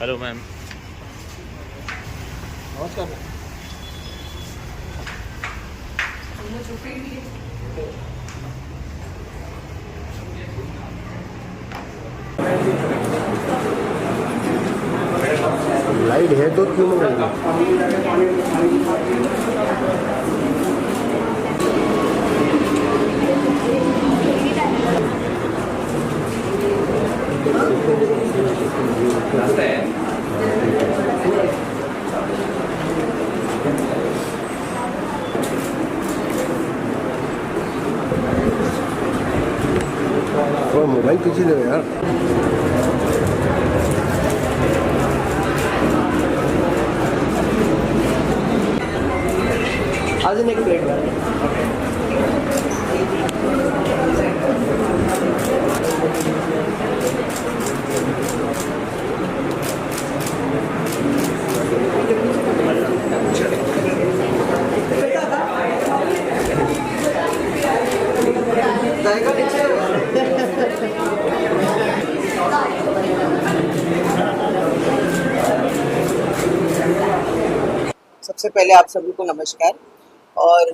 Hello ma'am. नमस्कार। Light है तो क्यों मंगाएंगे? थोड़ा मोबाइल पीछे ले यार। अजून एक प्लेट घ्या। सबसे पहले आप सभी को नमस्कार। और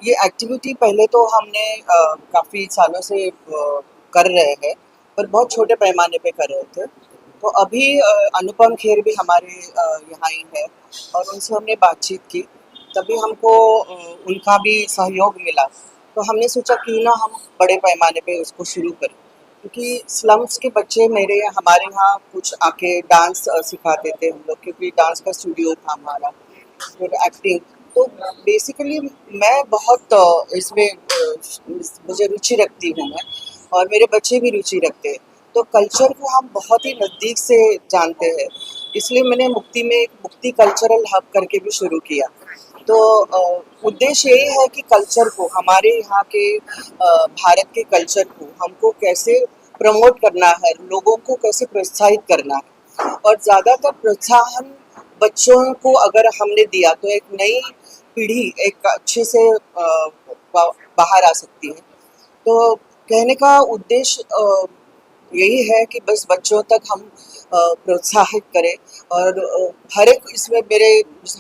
ये एक्टिविटी पहले तो हमने काफ़ी सालों से कर रहे हैं, पर बहुत छोटे पैमाने पे कर रहे थे। तो अभी अनुपम खेर भी हमारे यहाँ ही है और उनसे हमने बातचीत की, तभी हमको उनका भी सहयोग मिला। तो हमने सोचा क्यों ना हम बड़े पैमाने पे उसको शुरू करें, क्योंकि स्लम्स के बच्चे हमारे यहाँ कुछ आके डांस सिखाते थे हम लोग, क्योंकि डांस का स्टूडियो था हमारा, फिर एक्टिंग। तो बेसिकली मैं बहुत इसमें मुझे रुचि रखती हूँ मैं, और मेरे बच्चे भी रुचि रखते हैं। तो कल्चर को हम बहुत ही नज़दीक से जानते हैं, इसलिए मैंने मुक्ति में एक मुक्ति कल्चरल हब करके भी शुरू किया। तो उद्देश्य यही है कि कल्चर को, हमारे यहाँ के भारत के कल्चर को हमको कैसे प्रमोट करना है, लोगों को कैसे प्रोत्साहित करना है। और ज़्यादातर प्रोत्साहन बच्चों को अगर हमने दिया तो एक नई पीढ़ी एक अच्छे से बाहर आ सकती है। तो कहने का उद्देश्य यही है कि बस बच्चों तक हम प्रोत्साहित करें। और हर एक इसमें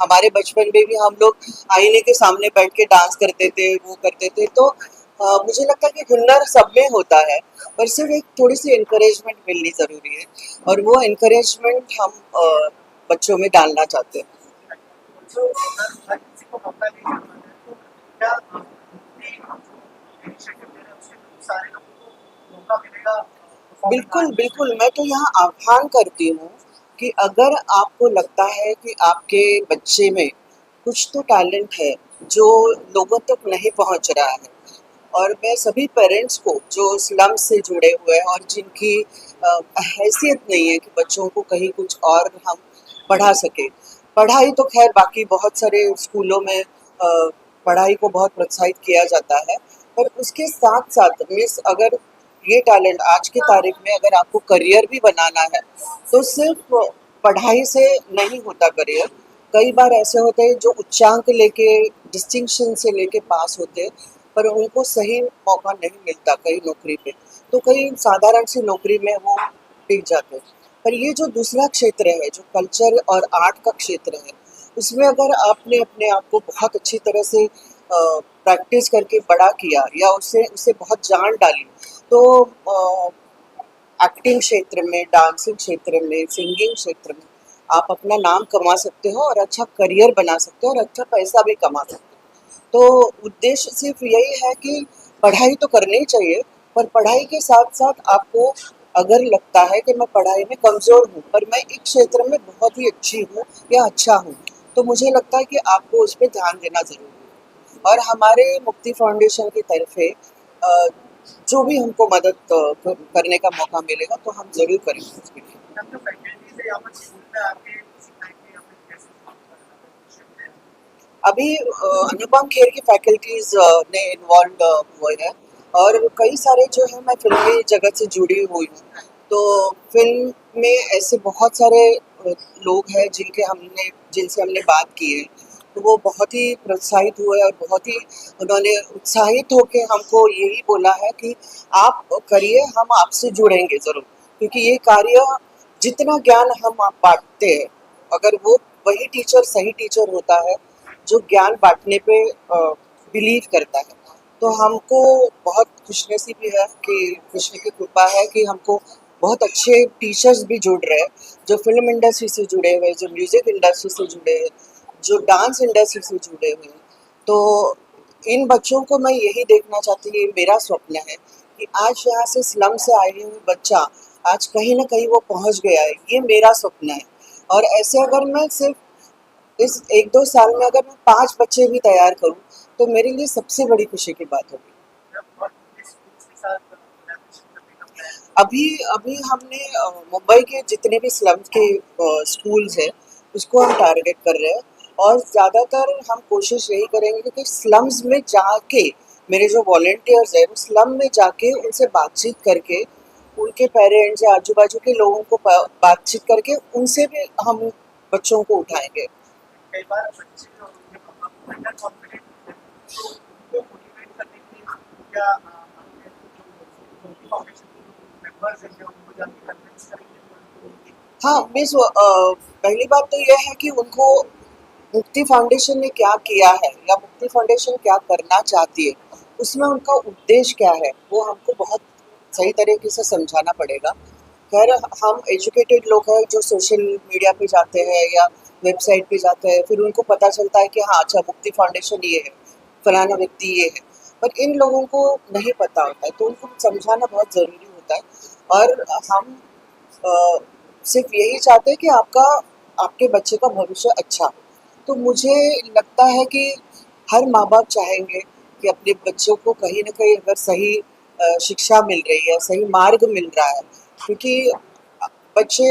हमारे बचपन में भी हम लोग आईने के सामने बैठ के डांस करते थे, वो करते थे। तो मुझे लगता है कि हुनर सब में होता है, पर सिर्फ एक थोड़ी सी इनकरेजमेंट मिलनी ज़रूरी है, और वो इनकरेजमेंट हम बच्चों में डालना चाहते हैं। बिल्कुल, बिल्कुल। मैं तो यहाँ आह्वान करती हूँ कि अगर आपको लगता है कि आपके बच्चे में कुछ तो टैलेंट है जो लोगों तक नहीं पहुँच रहा है, और मैं सभी पेरेंट्स को जो स्लम से जुड़े हुए हैं और जिनकी हैसियत नहीं है कि बच्चों को कहीं कुछ और हम पढ़ा सकें। पढ़ाई तो खैर बाकी बहुत सारे स्कूलों में पढ़ाई को बहुत प्रोत्साहित किया जाता है, पर उसके साथ-साथ मीन्स अगर ये टैलेंट आज की तारीख में अगर आपको करियर भी बनाना है, तो सिर्फ पढ़ाई से नहीं होता करियर। कई बार ऐसे होते हैं जो उच्चांक लेके, डिस्टिंक्शन से लेके पास होते हैं, पर उनको सही मौका नहीं मिलता कहीं नौकरी पे। तो कहीं साधारण सी नौकरी में वो टिक जाते हैं। पर ये जो दूसरा क्षेत्र है, जो कल्चर और आर्ट का क्षेत्र है, उसमें अगर आपने अपने आप को बहुत अच्छी तरह से प्रैक्टिस करके बड़ा किया, या उससे उसे बहुत जान डाली, तो एक्टिंग क्षेत्र में, डांसिंग क्षेत्र में, सिंगिंग क्षेत्र में आप अपना नाम कमा सकते हो और अच्छा करियर बना सकते हो और अच्छा पैसा भी कमा सकते हो। तो उद्देश्य सिर्फ यही है कि पढ़ाई तो करनी ही चाहिए, पर पढ़ाई के साथ-साथ आपको अगर लगता है कि मैं पढ़ाई में कमज़ोर हूँ, पर मैं एक क्षेत्र में बहुत ही अच्छी हूँ या अच्छा हूँ, तो मुझे लगता है कि आपको उस पे ध्यान देना ज़रूरी है। और हमारे मुक्ति फाउंडेशन की तरफ से जो भी हमको मदद करने का मौका मिलेगा तो हम ज़रूर करेंगे उसके लिए। अभी अनुपम खेर की फैकल्टीज ने इन्वॉल्व हुए हैं, और कई सारे जो है, मैं फिल्मी जगत से जुड़ी हुई हूँ। तो फिल्म में ऐसे बहुत सारे लोग हैं जिनसे हमने बात की है, तो वो बहुत ही प्रोत्साहित हुए और बहुत ही उन्होंने उत्साहित होकर हमको यही बोला है कि आप करिए, हम आपसे जुड़ेंगे ज़रूर, क्योंकि ये कार्य जितना ज्ञान हम आप बांटते हैं, अगर वो वही टीचर सही टीचर होता है जो ज्ञान बांटने पे बिलीव करता है, तो हमको बहुत खुशनसीबी है कि कृष्ण की कृपा है कि हमको बहुत अच्छे टीचर्स भी जुड़ रहे हैं, जो फिल्म इंडस्ट्री से जुड़े हुए, जो म्यूजिक इंडस्ट्री से जुड़े हैं, जो डांस इंडस्ट्री से जुड़े हुए हैं। तो इन बच्चों को मैं यही देखना चाहती हूँ, ये मेरा स्वप्न है कि आज यहाँ से स्लम से आए हुए बच्चा आज कहीं ना कहीं वो पहुँच गया है, ये मेरा स्वप्न है। और ऐसे अगर मैं सिर्फ इस 1-2 साल में अगर मैं 5 बच्चे भी तैयार करूँ तो मेरे लिए सबसे बड़ी खुशी की बात होगी। अभी अभी हमने मुंबई के जितने भी स्लम के स्कूल्स हैं उसको हम टारगेट कर रहे हैं, और ज़्यादातर हम कोशिश यही करेंगे कि स्लम्स में जाके मेरे जो वॉलंटियर्स हैं वो स्लम में जाके उनसे बातचीत करके उनके पेरेंट्स या आजू बाजू के लोगों को बातचीत करके उनसे भी हम बच्चों को उठाएंगे। कई बार बच्चे और उनके पापा को अंडर कॉन्फिडेंट होते हैं, तो उनको मोटिवेट करने के लिए क्या आपने जो फाउंडेशन के मेंबर्स हैं उनको जाके कन्विंस करेंगे? हाँ मिस, पहली बात तो यह है कि उनको मुक्ति फाउंडेशन ने क्या किया है या मुक्ति फाउंडेशन क्या करना चाहती है, उसमें उनका उद्देश्य क्या है, वो हमको बहुत सही तरीके से समझाना पड़ेगा। खैर, हम एजुकेटेड लोग हैं जो सोशल मीडिया पे जाते हैं या वेबसाइट पे जाते हैं, फिर उनको पता चलता है कि हाँ अच्छा मुक्ति फाउंडेशन ये है, फलाना व्यक्ति ये है, पर इन लोगों को नहीं पता होता है, तो उनको समझाना बहुत ज़रूरी होता है। और हम अ, सिर्फ यही चाहते हैं कि आपके बच्चे का भविष्य अच्छा हो। तो मुझे लगता है कि हर माँ बाप चाहेंगे कि अपने बच्चों को कहीं न कहीं अगर सही शिक्षा मिल रही है, सही मार्ग मिल रहा है, क्योंकि बच्चे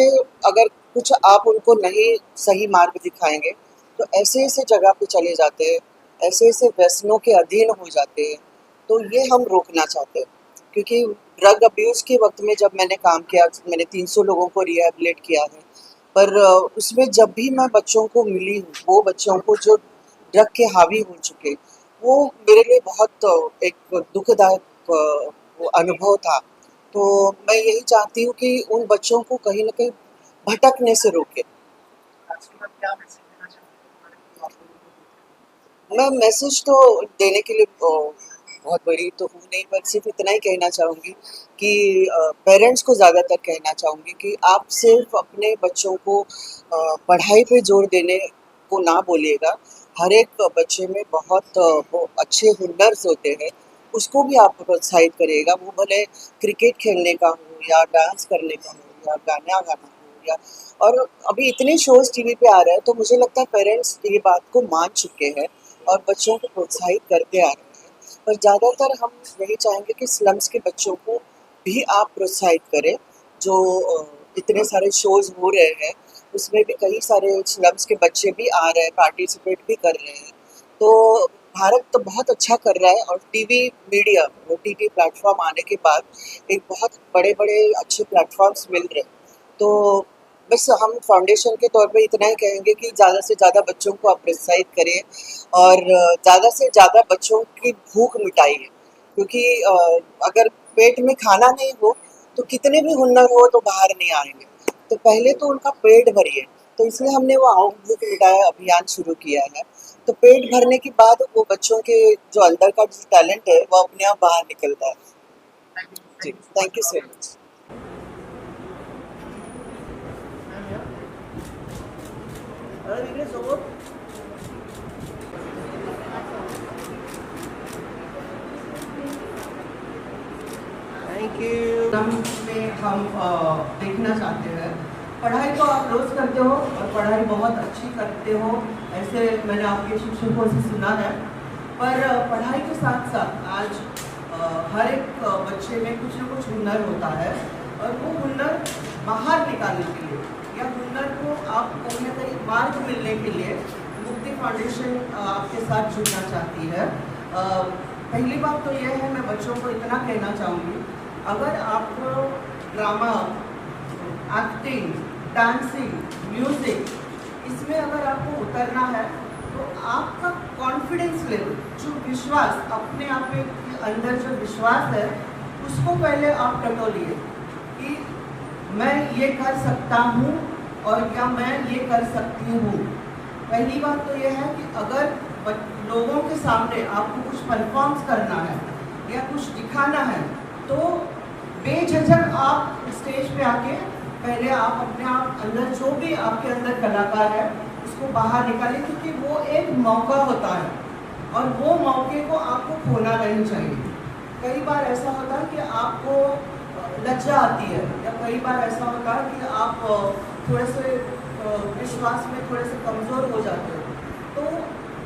अगर कुछ आप उनको नहीं सही मार्ग दिखाएँगे, तो ऐसे-ऐसे जगह पे चले जाते हैं, ऐसे-ऐसे व्यसनों के अधीन हो जाते हैं, तो ये हम रोकना चाहते हैं। क्योंकि ड्रग अब्यूज़ के वक़्त में जब मैंने काम किया, मैंने 300 लोगों को रिहैबिलिट किया है, पर उसमें जब भी मैं बच्चों को मिली हूँ, वो बच्चों को जो ड्रग के हावी हो चुके, वो मेरे लिए बहुत एक दुखदायक वो अनुभव था। तो मैं यही चाहती हूँ कि उन बच्चों को कहीं न कहीं भटकने से रोकें। आज के बाद क्या मैसेज देना चाहेंगे आप लोगों को? मैं मैसेज तो देने के लिए बहुत बड़ी तो हूँ नहीं, पर सिर्फ इतना ही कहना चाहूँगी कि पेरेंट्स को ज़्यादातर कहना चाहूँगी कि आप सिर्फ अपने बच्चों को पढ़ाई पे जोर देने को ना बोलिएगा। हर एक बच्चे में बहुत वो अच्छे हुनर्स होते हैं, उसको भी आप प्रोत्साहित करिएगा। वो भले क्रिकेट खेलने का हो या डांस करने का हो या गाना गाना हो या, और अभी इतने शोज़ टीवी पे आ रहे हैं, तो मुझे लगता है पेरेंट्स ये बात को मान चुके हैं और बच्चों को प्रोत्साहित करते आ रहे हैं। पर ज़्यादातर हम यही चाहेंगे कि स्लम्स के बच्चों को भी आप प्रोत्साहित करें। जो इतने सारे शोज़ हो रहे हैं, उसमें भी कई सारे स्लम्स के बच्चे भी आ रहे हैं, पार्टिसिपेट भी कर रहे हैं। तो भारत तो बहुत अच्छा कर रहा है, और टीवी मीडिया, ओटीटी प्लेटफ़ॉर्म आने के बाद एक बहुत बड़े-बड़े अच्छे प्लेटफ़ॉर्म्स मिल रहे हैं। तो बस हम फाउंडेशन के तौर पे इतना ही कहेंगे कि ज़्यादा से ज़्यादा बच्चों को आप प्रोत्साहित करें और ज़्यादा से ज़्यादा बच्चों की भूख मिटाइए, क्योंकि अगर पेट में खाना नहीं हो तो कितने भी हुनर हो तो बाहर नहीं आएंगे। तो पहले तो उनका पेट भरिए, तो इसलिए हमने वो आओ भूख मिटाए अभियान शुरू किया है। तो पेट भरने के बाद वो बच्चों के जो अंदर का जो टैलेंट है वो अपने आप बाहर निकलता है। जी, thank you so much. Thank you. में हम देखना चाहते हैं, पढ़ाई तो आप रोज करते हो और पढ़ाई बहुत अच्छी करते हो, ऐसे मैंने आपके शिक्षकों से सुना है। पर पढ़ाई के साथ साथ आज हर एक बच्चे में कुछ ना कुछ हुनर होता है, और वो हुनर बाहर निकालने के लिए या हुनर को आप कहीं ना कहीं मार्ग मिलने के लिए मुक्ति फाउंडेशन आपके साथ जुड़ना चाहती है। पहली बात तो यह है, मैं बच्चों को इतना कहना चाहूँगी, अगर आपको ड्रामा, एक्टिंग, डांसिंग, म्यूज़िक, इसमें अगर आपको उतरना है तो आपका कॉन्फिडेंस लेवल, जो विश्वास अपने आप में अंदर जो विश्वास है, उसको पहले आप टटोलिए कि मैं ये कर सकता हूँ और क्या मैं ये कर सकती हूँ। पहली बात तो ये है कि अगर लोगों के सामने आपको कुछ परफॉर्म करना है या कुछ दिखाना है तो बेझिझक आप स्टेज पे आके पहले आप अपने आप अंदर जो भी आपके अंदर कलाकार है उसको बाहर निकालिए, क्योंकि वो एक मौका होता है और वो मौके को आपको खोना नहीं चाहिए। कई बार ऐसा होता है कि आपको लज्जा आती है या कई बार ऐसा होता है कि आप थोड़े से विश्वास में थोड़े से कमज़ोर हो जाते हो। तो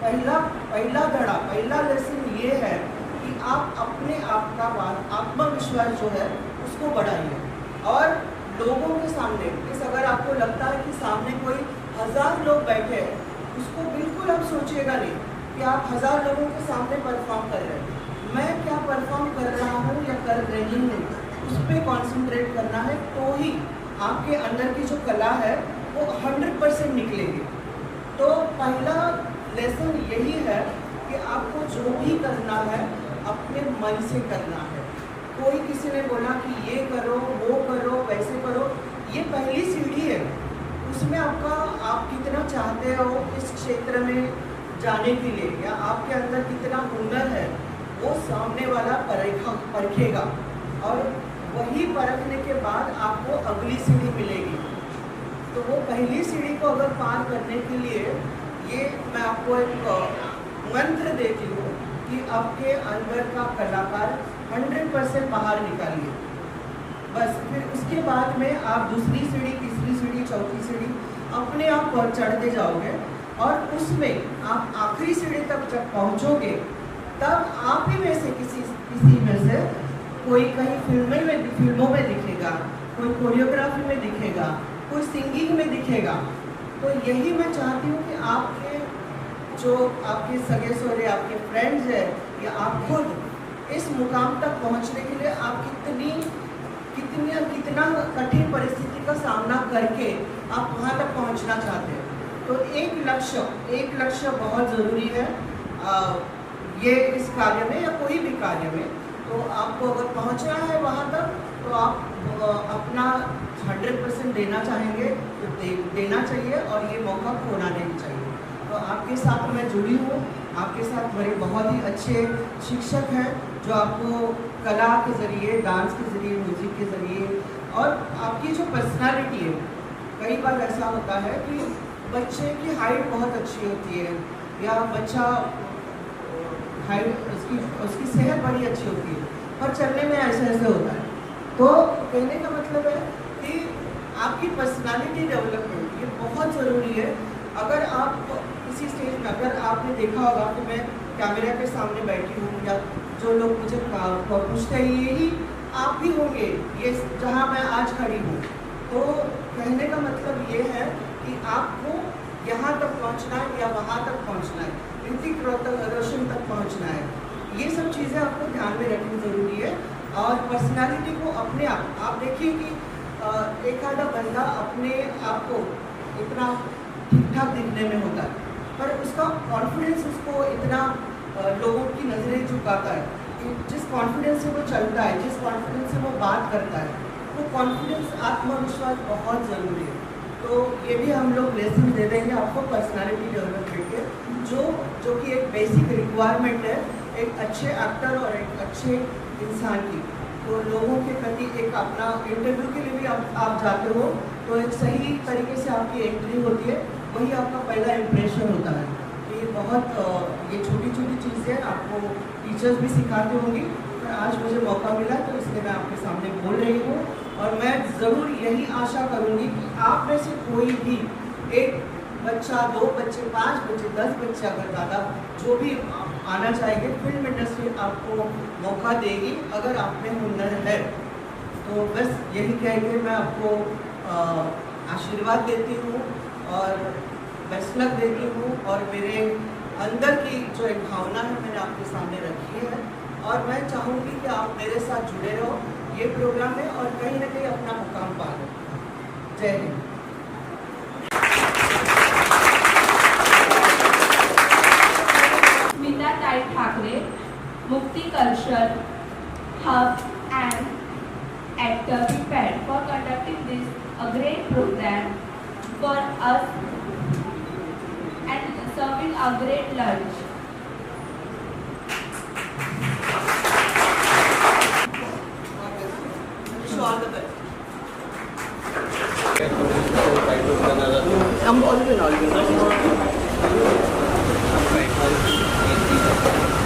पहला लेसन ये है कि आप अपने आप का आत्मविश्वास जो है उसको बढ़ाइए और लोगों के सामने अगर आपको लगता है कि सामने कोई 1000 लोग बैठे हैं, उसको बिल्कुल आप सोचिएगा नहीं कि आप 1000 लोगों के सामने परफॉर्म कर रहे हैं। मैं क्या परफॉर्म कर रहा हूँ या कर रही हूँ उस पर कॉन्सेंट्रेट करना है, तो ही आपके अंदर की जो कला है वो 100% निकलेगी। तो पहला लेसन यही है कि आपको जो भी करना है अपने मन से करना है। कोई किसी ने बोला कि ये करो, वो करो, वैसे करो, ये पहली सीढ़ी है। उसमें आप कितना चाहते हो इस क्षेत्र में जाने के लिए या आपके अंदर कितना हुनर है वो सामने वाला परखेगा और वही परखने के बाद आपको अगली सीढ़ी मिलेगी। तो वो पहली सीढ़ी को अगर पार करने के लिए ये मैं आपको एक मंत्र देती हूँ कि आपके अंदर का कलाकार 100% बाहर निकालिए। बस फिर उसके बाद में आप दूसरी सीढ़ी, तीसरी सीढ़ी, चौथी सीढ़ी अपने आप चढ़ते जाओगे और उसमें आप आखिरी सीढ़ी तक जब पहुँचोगे तब आप ही में से किसी में से कोई कहीं फिल्मों में दिखेगा, कोई कोरियोग्राफी में दिखेगा, कोई सिंगिंग में दिखेगा। तो यही मैं चाहती हूँ कि आपके जो आपके सगे सोरे, आपके फ्रेंड्स हैं या आप खुद इस मुकाम तक पहुँचने के लिए आप कितना कठिन परिस्थिति का सामना करके आप वहाँ तक पहुँचना चाहते हैं। तो एक लक्ष्य बहुत ज़रूरी है ये इस कार्य में या कोई भी कार्य में। तो आपको अगर पहुँचना है वहाँ तक तो आप अपना 100% देना चाहेंगे तो देना चाहिए और ये मौका खोना नहीं चाहिए। तो आपके साथ मैं जुड़ी हूँ, आपके साथ मेरे बहुत ही अच्छे शिक्षक हैं जो आपको कला के ज़रिए, डांस के ज़रिए, म्यूज़िक के ज़रिए और आपकी जो पर्सनालिटी है। कई बार ऐसा होता है कि बच्चे की हाइट बहुत अच्छी होती है या बच्चा हाइट उसकी सेहत बड़ी अच्छी होती है पर चलने में ऐसे होता है। तो कहने का मतलब है कि आपकी पर्सनालिटी डेवलपमेंट ये बहुत ज़रूरी है। अगर आप किसी स्टेज में अगर आपने देखा होगा कि मैं कैमरा के सामने बैठी हूँ या जो लोग मुझे पूछते हैं यही आप भी होंगे ये जहाँ मैं आज खड़ी हूँ। तो कहने का मतलब ये है कि आपको यहाँ तक पहुँचना है या वहाँ तक पहुँचना है, ऋतिक रोशन तक पहुँचना है। ये सब चीज़ें आपको ध्यान में रखनी ज़रूरी है। और पर्सनालिटी को अपने आप देखिए कि एक आधा बंदा अपने आप को इतना ठीक ठाक दिखने में होता है पर उसका कॉन्फिडेंस उसको इतना लोगों की नज़रें झुकाता है कि जिस कॉन्फिडेंस से वो चलता है, जिस कॉन्फिडेंस से वो बात करता है, वो कॉन्फिडेंस, आत्मविश्वास बहुत ज़रूरी है। तो ये भी हम लोग लेसन दे देंगे आपको पर्सनालिटी डेवलपमेंट के, जो कि एक बेसिक रिक्वायरमेंट है एक अच्छे एक्टर और एक अच्छे इंसान की। तो लोगों के प्रति एक अपना इंटरव्यू के लिए भी आप जाते हो तो एक सही तरीके से आपकी एंट्री होती है, वही आपका पहला इम्प्रेशन होता है। तो ये बहुत ये छोटी छोटी चीज़ें आपको टीचर्स भी सिखाते होंगी। पर आज मुझे मौका मिला तो इसलिए मैं आपके सामने बोल रही हूँ और मैं ज़रूर यही आशा करूँगी कि आप में से कोई भी एक बच्चा, 2 बच्चे, 5 बच्चे, 10 बच्चे अगर ज़्यादा जो भी आना चाहेंगे, फिल्म इंडस्ट्री आपको मौका देगी अगर आप में हुनर है। तो बस यही कह के मैं आपको आशीर्वाद देती हूँ और बेस्ट लक देती हूँ और मेरे अंदर की जो एक भावना है मैंने आपके सामने रखी है और मैं चाहूँगी कि आप मेरे साथ जुड़े रहो ये प्रोग्राम में और कहीं ना कहीं अपना मुकाम पा लो। जय हिंद। स्मिता ताई ठाकरे, मुक्ति कलशर, hub and at the PPAD for conducting this a great program for us and serving a great lunch. Wish you all the best.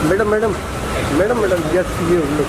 Madam madam madam madam just ये लोग